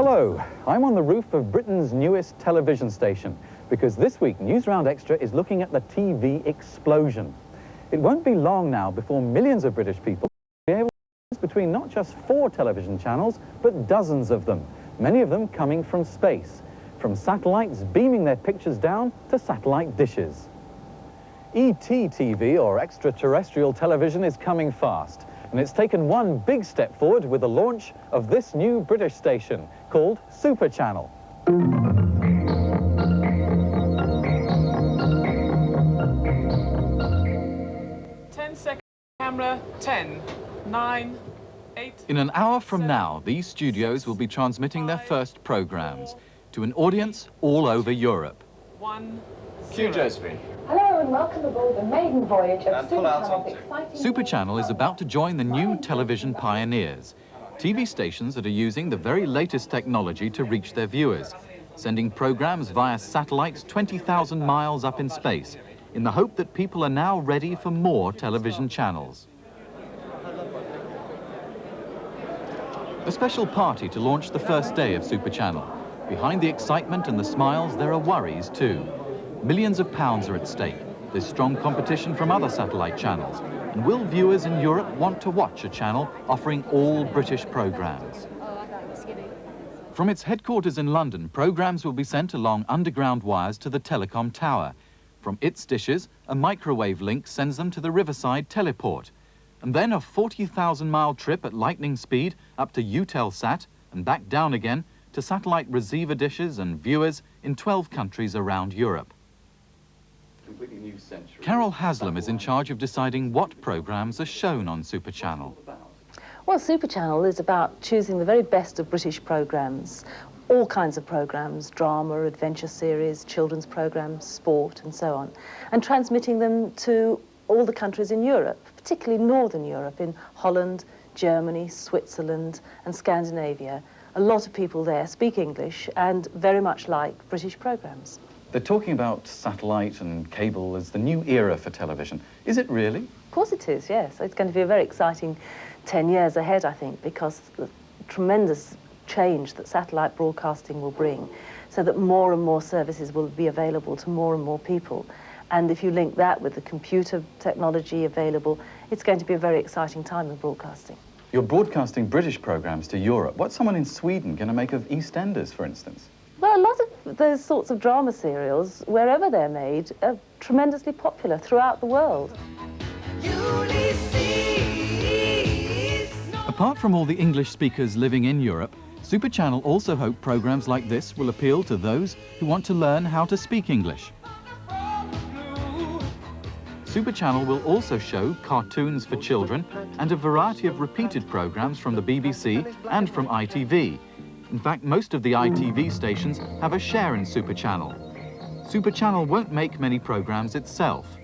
Hello, I'm on the roof of Britain's newest television station because this week Newsround Extra is looking at the TV explosion. It won't be long now before millions of British people will be able to choose between not just 4 television channels, but dozens of them, many of them coming from space, from satellites beaming their pictures down to satellite dishes. ET TV, or extraterrestrial television, is coming fast. And it's taken one big step forward with the launch of this new British station called Super Channel. 10 seconds, camera, 10, 9, 8... In an hour from now, these studios will be transmitting their first programs to an audience all over Europe. 1, Cue Josephine. Hello and welcome aboard the maiden voyage of Super Channel's exciting... Super Channel is about to join the new television pioneers, TV stations that are using the very latest technology to reach their viewers, sending programs via satellites 20,000 miles up in space, in the hope that people are now ready for more television channels. A special party to launch the first day of Super Channel. Behind the excitement and the smiles, there are worries too. Millions of pounds are at stake. There's strong competition from other satellite channels. And will viewers in Europe want to watch a channel offering all British programs? From its headquarters in London, programs will be sent along underground wires to the telecom tower. From its dishes, a microwave link sends them to the Riverside teleport. And then a 40,000-mile trip at lightning speed up to Eutelsat and back down again to satellite receiver dishes and viewers in 12 countries around Europe. Carol Haslam is in charge of deciding what programs are shown on Super Channel. Well, Super Channel is about choosing the very best of British programmes, all kinds of programmes, drama, adventure series, children's programmes, sport and so on, and transmitting them to all the countries in Europe, particularly Northern Europe, in Holland, Germany, Switzerland and Scandinavia. A lot of people there speak English and very much like British programmes. They're talking about satellite and cable as the new era for television. Is it really? Of course it is, yes. It's going to be a very exciting 10 years ahead, I think, because the tremendous change that satellite broadcasting will bring, so that more and more services will be available to more and more people. And if you link that with the computer technology available, it's going to be a very exciting time in broadcasting. You're broadcasting British programs to Europe. What's someone in Sweden going to make of EastEnders, for instance? Well, a lot of those sorts of drama serials, wherever they're made, are tremendously popular throughout the world. Apart from all the English speakers living in Europe, Super Channel also hope programs like this will appeal to those who want to learn how to speak English. Super Channel will also show cartoons for children and a variety of repeated programs from the BBC and from ITV. In fact, most of the ITV stations have a share in Super Channel. Super Channel won't make many programs itself.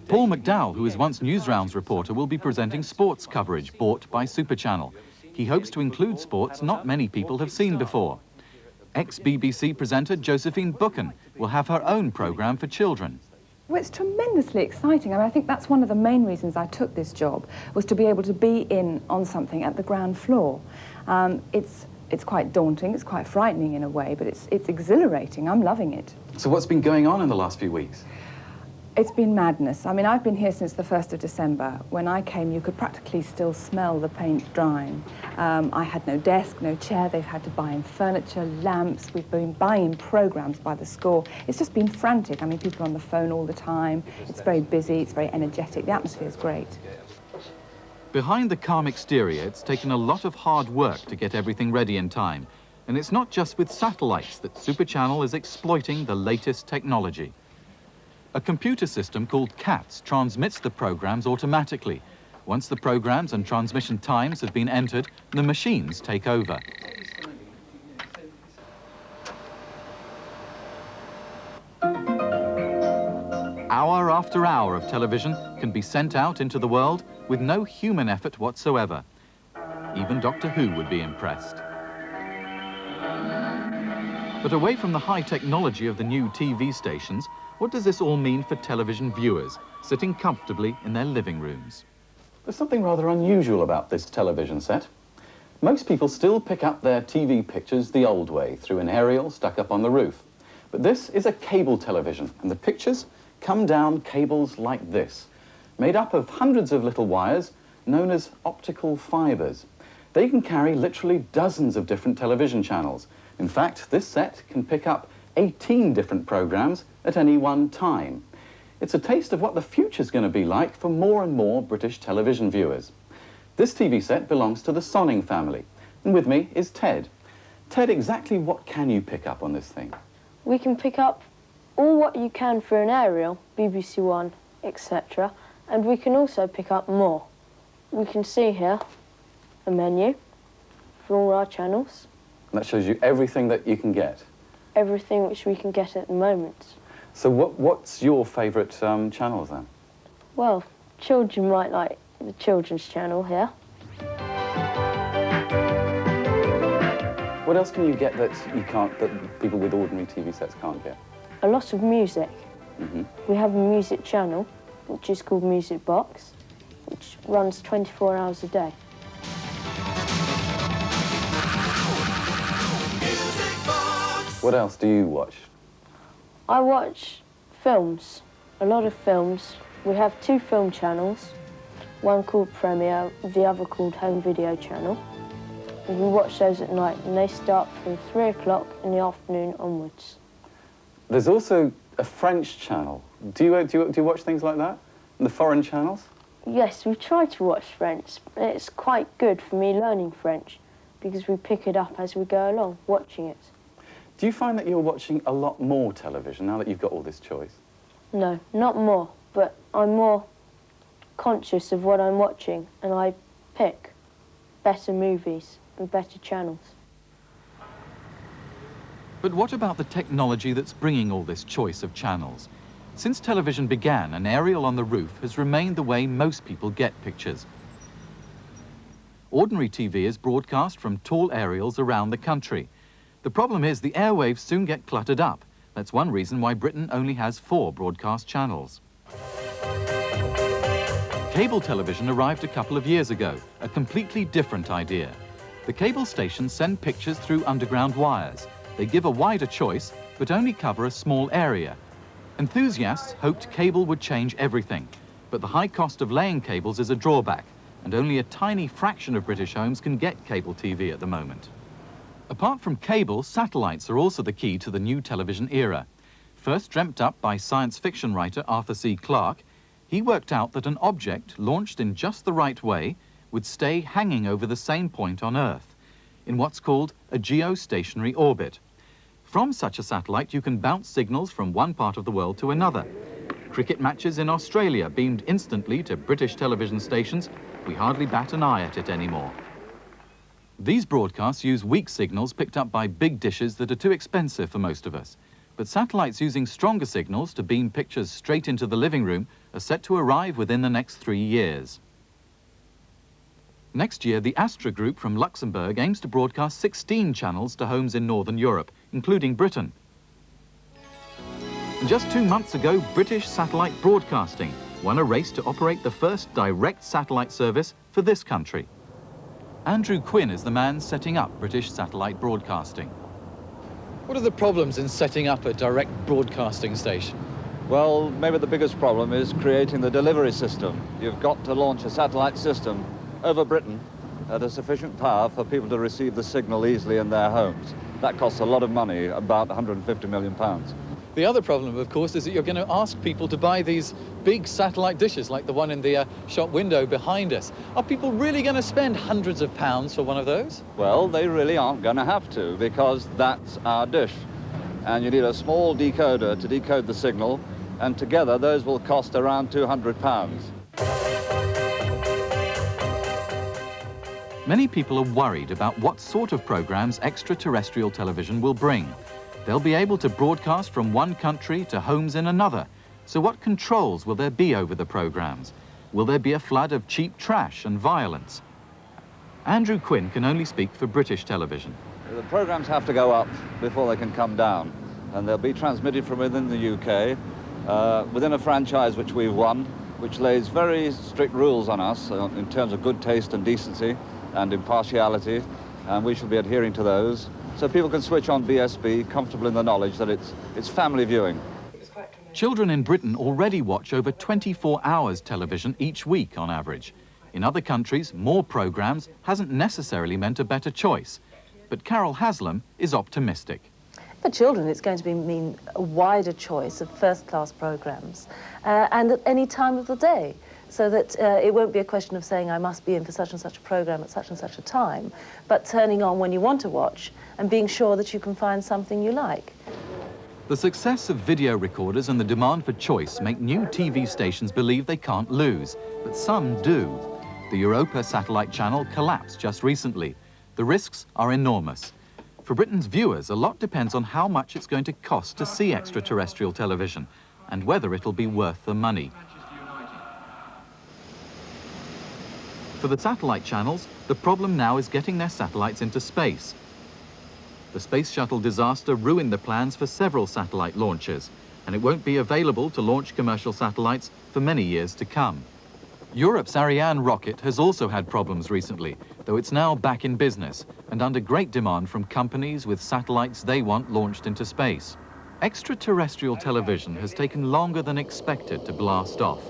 Paul McDowell, who was once Newsround's reporter, will be presenting sports coverage bought by Super Channel. He hopes to include sports not many people have seen before. Ex-BBC presenter Josephine Buchan will have her own program for children. Well, it's tremendously exciting. I mean, I think that's one of the main reasons I took this job, was to be able to be in on something at the ground floor. It's quite daunting, it's quite frightening in a way, but it's exhilarating. I'm loving it. So what's been going on in the last few weeks? It's been madness. I mean, I've been here since the 1st of December. When I came, you could practically still smell the paint drying. I had no desk, no chair. They've had to buy in furniture, lamps. We've been buying programs by the score. It's just been frantic. I mean, people are on the phone all the time. It's very busy, it's very energetic. The atmosphere is great. Behind the calm exterior, it's taken a lot of hard work to get everything ready in time. And it's not just with satellites that Super Channel is exploiting the latest technology. A computer system called CATS transmits the programs automatically. Once the programs and transmission times have been entered, the machines take over. Hour after hour of television can be sent out into the world with no human effort whatsoever. Even Doctor Who would be impressed. But away from the high technology of the new TV stations, what does this all mean for television viewers, sitting comfortably in their living rooms? There's something rather unusual about this television set. Most people still pick up their TV pictures the old way, through an aerial stuck up on the roof. But this is a cable television, and the pictures come down cables like this, made up of hundreds of little wires known as optical fibres. They can carry literally dozens of different television channels. In fact, this set can pick up 18 different programmes at any one time. It's a taste of what the future's going to be like for more and more British television viewers. This TV set belongs to the Sonning family, and with me is Ted. Ted, exactly what can you pick up on this thing? We can pick up all what you can for an aerial, BBC One, etc. And we can also pick up more. We can see here a menu for all our channels. And that shows you everything that you can get. Everything which we can get at the moment. So what's your favourite channels then? Well, children might like the children's channel here. What else can you get that people with ordinary TV sets can't get? A lot of music. We have a music channel, which is called Music Box, which runs 24 hours a day. What else do you watch? I watch films, a lot of films. We have 2 film channels, one called Premiere, the other called Home Video Channel. And we watch those at night, and they start from 3 o'clock in the afternoon onwards. There's also a French channel. Do you watch things like that? And the foreign channels? Yes, we try to watch French. It's quite good for me learning French, because we pick it up as we go along, watching it. Do you find that you're watching a lot more television now that you've got all this choice? No, not more, but I'm more conscious of what I'm watching, and I pick better movies and better channels. But what about the technology that's bringing all this choice of channels? Since television began, an aerial on the roof has remained the way most people get pictures. Ordinary TV is broadcast from tall aerials around the country. The problem is the airwaves soon get cluttered up. That's one reason why Britain only has 4 broadcast channels. Cable television arrived a couple of years ago, a completely different idea. The cable stations send pictures through underground wires. They give a wider choice, but only cover a small area. Enthusiasts hoped cable would change everything, but the high cost of laying cables is a drawback, and only a tiny fraction of British homes can get cable TV at the moment. Apart from cable, satellites are also the key to the new television era. First dreamt up by science fiction writer Arthur C. Clarke, he worked out that an object launched in just the right way would stay hanging over the same point on Earth, in what's called a geostationary orbit. From such a satellite, you can bounce signals from one part of the world to another. Cricket matches in Australia beamed instantly to British television stations. We hardly bat an eye at it anymore. These broadcasts use weak signals picked up by big dishes that are too expensive for most of us. But satellites using stronger signals to beam pictures straight into the living room are set to arrive within the next 3 years. Next year, the Astra Group from Luxembourg aims to broadcast 16 channels to homes in Northern Europe, including Britain. And just 2 months ago, British Satellite Broadcasting won a race to operate the first direct satellite service for this country. Andrew Quinn is the man setting up British Satellite Broadcasting. What are the problems in setting up a direct broadcasting station? Well, maybe the biggest problem is creating the delivery system. You've got to launch a satellite system over Britain at a sufficient power for people to receive the signal easily in their homes. That costs a lot of money, about £150 million. The other problem, of course, is that you're going to ask people to buy these big satellite dishes like the one in the shop window behind us. Are people really going to spend hundreds of pounds for one of those? Well, they really aren't going to have to, because that's our dish. And you need a small decoder to decode the signal, and together those will cost around £200. Many people are worried about what sort of programs extraterrestrial television will bring. They'll be able to broadcast from one country to homes in another. So what controls will there be over the programs? Will there be a flood of cheap trash and violence? Andrew Quinn can only speak for British television. The programs have to go up before they can come down, and they'll be transmitted from within the UK, within a franchise which we've won, which lays very strict rules on us in terms of good taste and decency. and impartiality, and we shall be adhering to those, so people can switch on BSB comfortable in the knowledge that it's family viewing. Children in Britain already watch over 24 hours television each week on average. In other countries, more programmes hasn't necessarily meant a better choice. But Carol Haslam is optimistic. For children, it's going to mean a wider choice of first-class programmes and at any time of the day, so that it won't be a question of saying I must be in for such and such a programme at such and such a time, but turning on when you want to watch and being sure that you can find something you like. The success of video recorders and the demand for choice make new TV stations believe they can't lose, but some do. The Europa satellite channel collapsed just recently. The risks are enormous. For Britain's viewers, a lot depends on how much it's going to cost to see extraterrestrial television and whether it'll be worth the money. For the satellite channels, the problem now is getting their satellites into space. The Space Shuttle disaster ruined the plans for several satellite launches, and it won't be available to launch commercial satellites for many years to come. Europe's Ariane rocket has also had problems recently, though it's now back in business and under great demand from companies with satellites they want launched into space. Extraterrestrial television has taken longer than expected to blast off,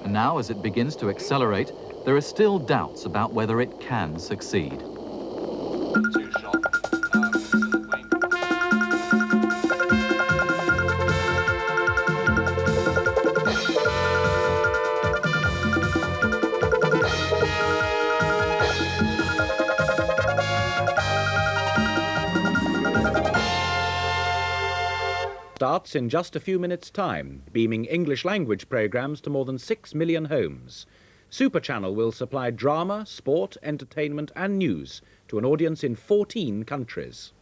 and now as it begins to accelerate, there are still doubts about whether it can succeed. Starts in just a few minutes' time, beaming English language programmes to more than 6 million homes. Super Channel will supply drama, sport, entertainment and news to an audience in 14 countries.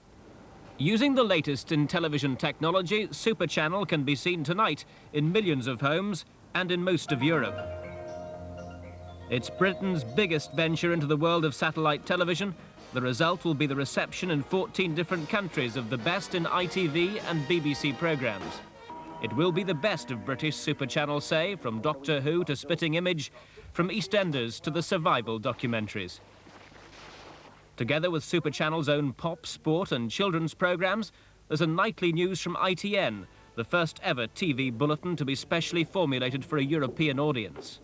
Using the latest in television technology, Super Channel can be seen tonight in millions of homes and in most of Europe. It's Britain's biggest venture into the world of satellite television. The result will be the reception in 14 different countries of the best in ITV and BBC programmes. It will be the best of British Super Channel, say, from Doctor Who to Spitting Image, from EastEnders to the survival documentaries. Together with Super Channel's own pop, sport and children's programmes, there's a nightly news from ITN, the first ever TV bulletin to be specially formulated for a European audience.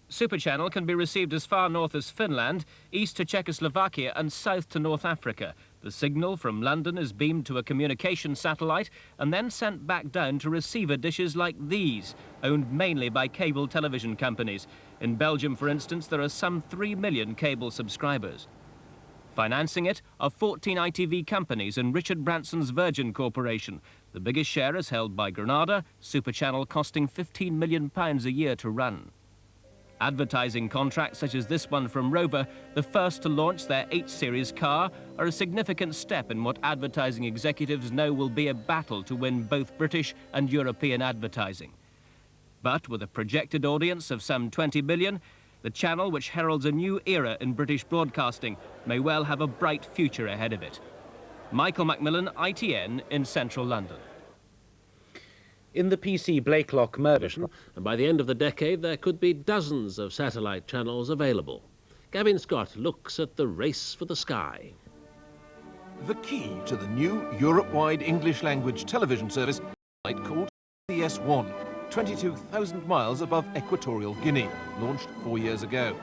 Super Channel can be received as far north as Finland, east to Czechoslovakia and south to North Africa. The signal from London is beamed to a communication satellite and then sent back down to receiver dishes like these, owned mainly by cable television companies. In Belgium, for instance, there are some 3 million cable subscribers. Financing it are 14 ITV companies and Richard Branson's Virgin Corporation. The biggest share is held by Granada, Super Channel costing £15 million a year to run. Advertising contracts such as this one from Rover, the first to launch their 8 Series car, are a significant step in what advertising executives know will be a battle to win both British and European advertising. But with a projected audience of some 20 million, the channel, which heralds a new era in British broadcasting, may well have a bright future ahead of it. Michael Macmillan, ITN, in central London. In the PC Blakelock murder, and by the end of the decade there could be dozens of satellite channels available. Gavin Scott looks at the race for the sky. The key to the new Europe-wide English language television service called CS1, 22,000 miles above Equatorial Guinea, launched 4 years ago.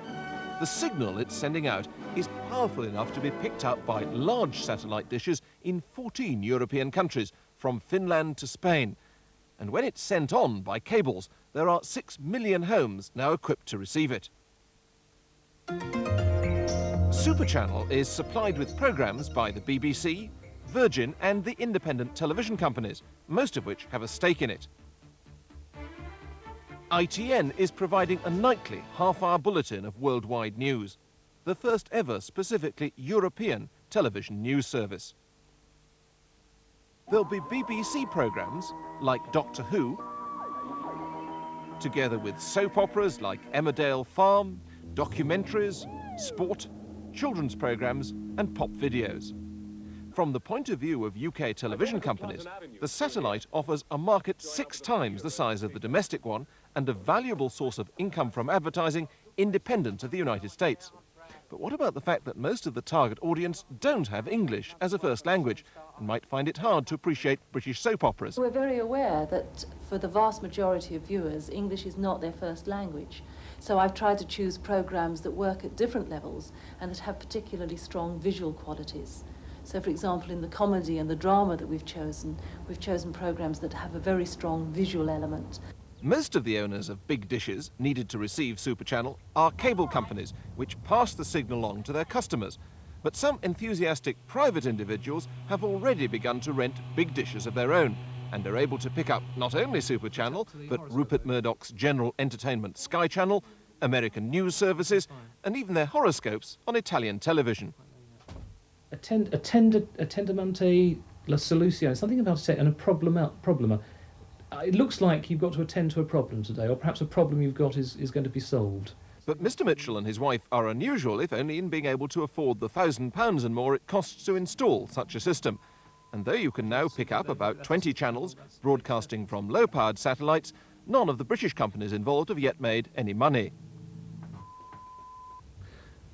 The signal it's sending out is powerful enough to be picked up by large satellite dishes in 14 European countries, from Finland to Spain. And when it's sent on by cables, there are 6 million homes now equipped to receive it. Super Channel is supplied with programmes by the BBC, Virgin and the independent television companies, most of which have a stake in it. ITN is providing a nightly half-hour bulletin of worldwide news, the first ever specifically European television news service. There'll be BBC programmes like Doctor Who, together with soap operas like Emmerdale Farm, documentaries, sport, children's programmes and pop videos. From the point of view of UK television companies, the satellite offers a market 6 times the size of the domestic one and a valuable source of income from advertising independent of the United States. But what about the fact that most of the target audience don't have English as a first language and might find it hard to appreciate British soap operas? We're very aware that for the vast majority of viewers, English is not their first language. So I've tried to choose programmes that work at different levels and that have particularly strong visual qualities. So, for example, in the comedy and the drama that we've chosen programmes that have a very strong visual element. Most of the owners of big dishes needed to receive Super Channel are cable companies, which pass the signal on to their customers. But some enthusiastic private individuals have already begun to rent big dishes of their own and are able to pick up not only Super Channel, but Rupert Murdoch's general entertainment Sky Channel, American news services, and even their horoscopes on Italian television. Attendamente la soluzione, something about it, and a problema. It looks like you've got to attend to a problem today, or perhaps a problem you've got is going to be solved. But Mr. Mitchell and his wife are unusual, if only in being able to afford the £1,000 and more it costs to install such a system. And though you can now pick up about 20 channels broadcasting from low-powered satellites, none of the British companies involved have yet made any money.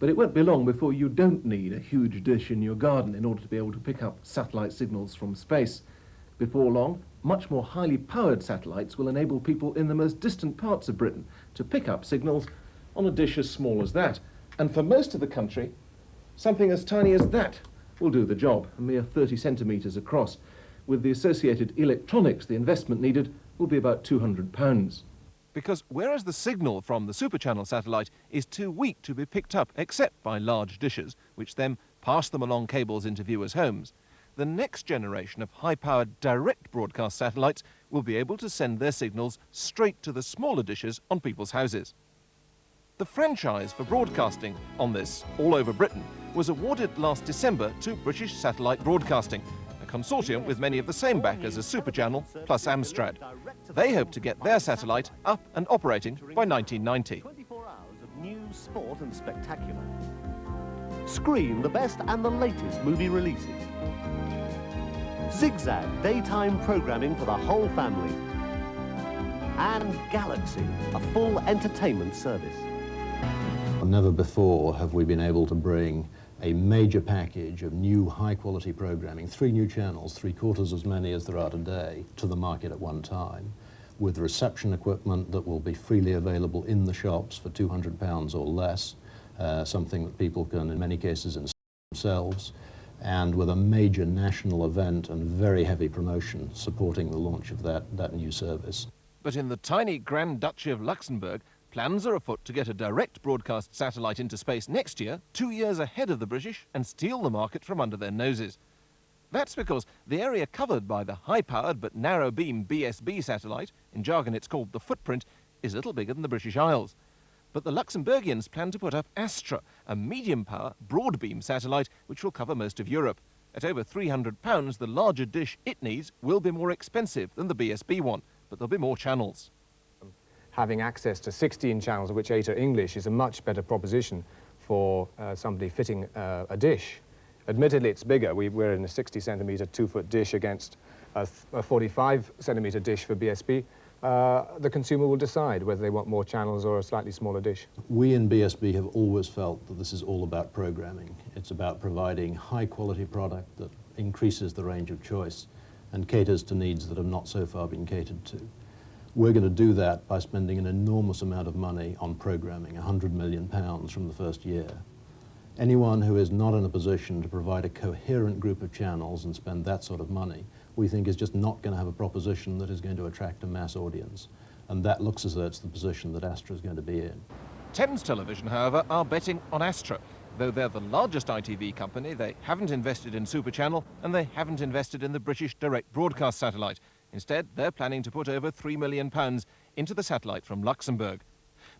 But it won't be long before you don't need a huge dish in your garden in order to be able to pick up satellite signals from space. Before long, much more highly powered satellites will enable people in the most distant parts of Britain to pick up signals on a dish as small as that. And for most of the country, something as tiny as that will do the job, a mere 30 centimetres across. With the associated electronics, the investment needed will be about £200. Because whereas the signal from the Super Channel satellite is too weak to be picked up except by large dishes, which then pass them along cables into viewers' homes, the next generation of high-powered direct broadcast satellites will be able to send their signals straight to the smaller dishes on people's houses. The franchise for broadcasting on this all over Britain was awarded last December to British Satellite Broadcasting, a consortium with many of the same backers as Super Channel plus Amstrad. They hope to get their satellite up and operating by 1990. 24 hours of news, sport and spectacular. Screen the best and the latest movie releases. Zigzag daytime programming for the whole family. And Galaxy, a full entertainment service. Never before have we been able to bring a major package of new high-quality programming, 3 new channels, 3/4 as many as there are today, to the market at one time, with reception equipment that will be freely available in the shops for £200 or less, something that people can, in many cases, install themselves, and with a major national event and very heavy promotion supporting the launch of that new service. But in the tiny Grand Duchy of Luxembourg, plans are afoot to get a direct broadcast satellite into space next year, 2 years ahead of the British, and steal the market from under their noses. That's because the area covered by the high-powered but narrow-beam BSB satellite, in jargon it's called the footprint, is a little bigger than the British Isles. But the Luxembourgians plan to put up Astra, a medium-power, broad-beam satellite which will cover most of Europe. At over £300, the larger dish it needs will be more expensive than the BSB one, but there'll be more channels. Having access to 16 channels, of which 8 are English, is a much better proposition for somebody fitting a dish. Admittedly, it's bigger. We're in a 60 centimetre 2-foot dish against a 45 centimetre dish for BSB. The consumer will decide whether they want more channels or a slightly smaller dish. We in BSB have always felt that this is all about programming. It's about providing high-quality product that increases the range of choice and caters to needs that have not so far been catered to. We're going to do that by spending an enormous amount of money on programming, £100 million from the first year. Anyone who is not in a position to provide a coherent group of channels and spend that sort of money, we think is just not going to have a proposition that is going to attract a mass audience. And that looks as though it's the position that Astra is going to be in. Thames Television, however, are betting on Astra. Though they're the largest ITV company, they haven't invested in Super Channel and they haven't invested in the British direct broadcast satellite. Instead, they're planning to put over £3 million into the satellite from Luxembourg.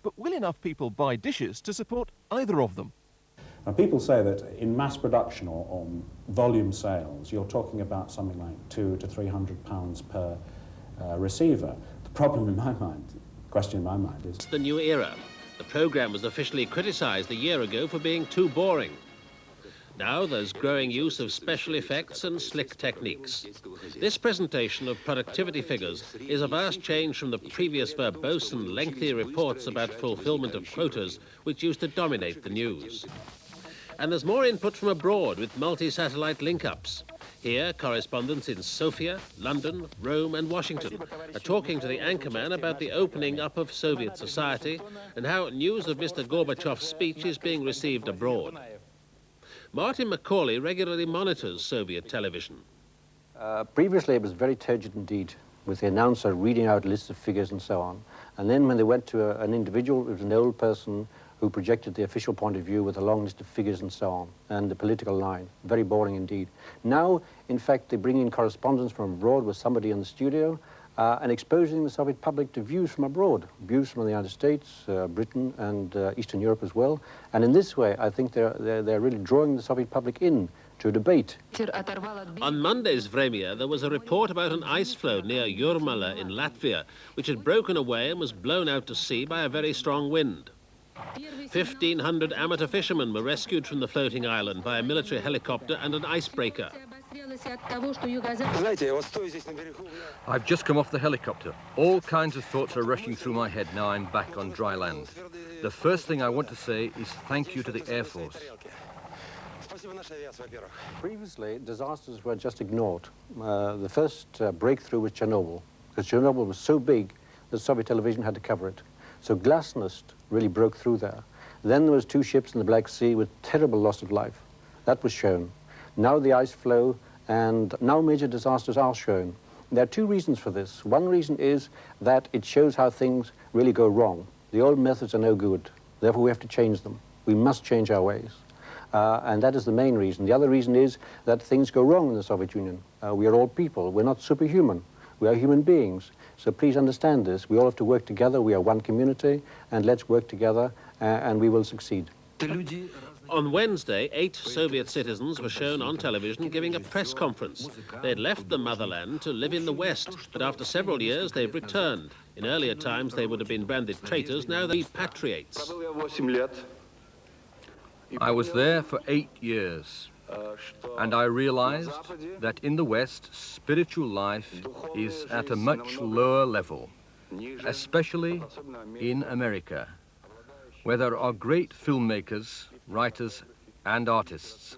But will enough people buy dishes to support either of them? Now, people say that in mass production or volume sales, you're talking about something like £200 to £300 per receiver. The problem in my mind, question in my mind is... It's the new era. The programme was officially criticised a year ago for being too boring. Now there's growing use of special effects and slick techniques. This presentation of productivity figures is a vast change from the previous verbose and lengthy reports about fulfillment of quotas which used to dominate the news. And there's more input from abroad with multi-satellite link-ups. Here, correspondents in Sofia, London, Rome and Washington are talking to the anchorman about the opening up of Soviet society and how news of Mr. Gorbachev's speech is being received abroad. Martin Macaulay regularly monitors Soviet television. Previously, it was very turgid indeed, with the announcer reading out lists of figures and so on. And then when they went to an individual, it was an old person who projected the official point of view with a long list of figures and so on, and the political line. Very boring indeed. Now, in fact, they bring in correspondence from abroad with somebody in the studio and exposing the Soviet public to views from abroad, views from the United States, Britain, and Eastern Europe as well. And in this way, I think they're really drawing the Soviet public in to a debate. On Monday's Vremya, there was a report about an ice floe near Jurmala in Latvia, which had broken away and was blown out to sea by a very strong wind. 1,500 amateur fishermen were rescued from the floating island by a military helicopter and an icebreaker. I've just come off the helicopter. All kinds of thoughts are rushing through my head now I'm back on dry land. The first thing I want to say is thank you to the Air Force. Previously, disasters were just ignored. The first breakthrough was Chernobyl, because Chernobyl was so big that Soviet television had to cover it. So Glasnost really broke through there. Then there was 2 ships in the Black Sea with terrible loss of life. That was shown. Now the ice flow, and now major disasters are shown. There are 2 reasons for this. One reason is that it shows how things really go wrong. The old methods are no good. Therefore, we have to change them. We must change our ways. And that is the main reason. The other reason is that things go wrong in the Soviet Union. We are all people. We're not superhuman. We are human beings. So please understand this. We all have to work together. We are one community, and let's work together, and we will succeed. On Wednesday, 8 Soviet citizens were shown on television giving a press conference. They'd left the motherland to live in the West, but after several years they've returned. In earlier times they would have been branded traitors, now they're repatriates. I was there for 8 years, and I realized that in the West, spiritual life is at a much lower level, especially in America, where there are great filmmakers, writers, and artists.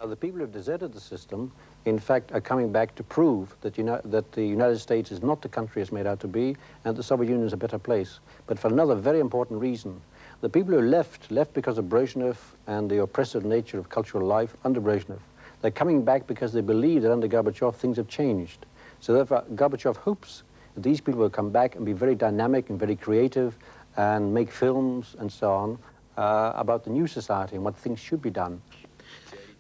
The people who have deserted the system, in fact, are coming back to prove that, that the United States is not the country it's made out to be, and the Soviet Union is a better place. But for another very important reason. The people who left because of Brezhnev and the oppressive nature of cultural life under Brezhnev. They're coming back because they believe that under Gorbachev things have changed. So therefore, Gorbachev hopes that these people will come back and be very dynamic and very creative and make films and so on about the new society and what things should be done.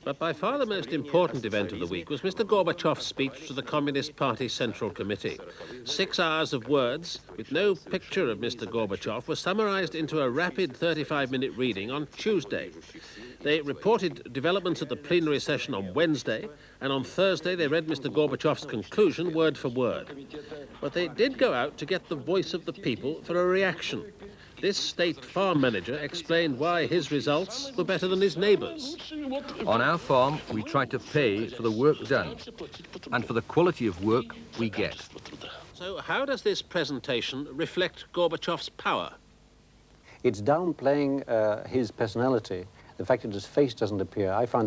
But by far the most important event of the week was Mr. Gorbachev's speech to the Communist Party Central Committee. 6 hours of words with no picture of Mr. Gorbachev were summarized into a rapid 35-minute reading on Tuesday. They reported developments at the plenary session on Wednesday, and on Thursday they read Mr. Gorbachev's conclusion word for word. But they did go out to get the voice of the people for a reaction. This state farm manager explained why his results were better than his neighbours. On our farm, we try to pay for the work done and for the quality of work we get. So how does this presentation reflect Gorbachev's power? It's downplaying his personality, the fact that his face doesn't appear. I find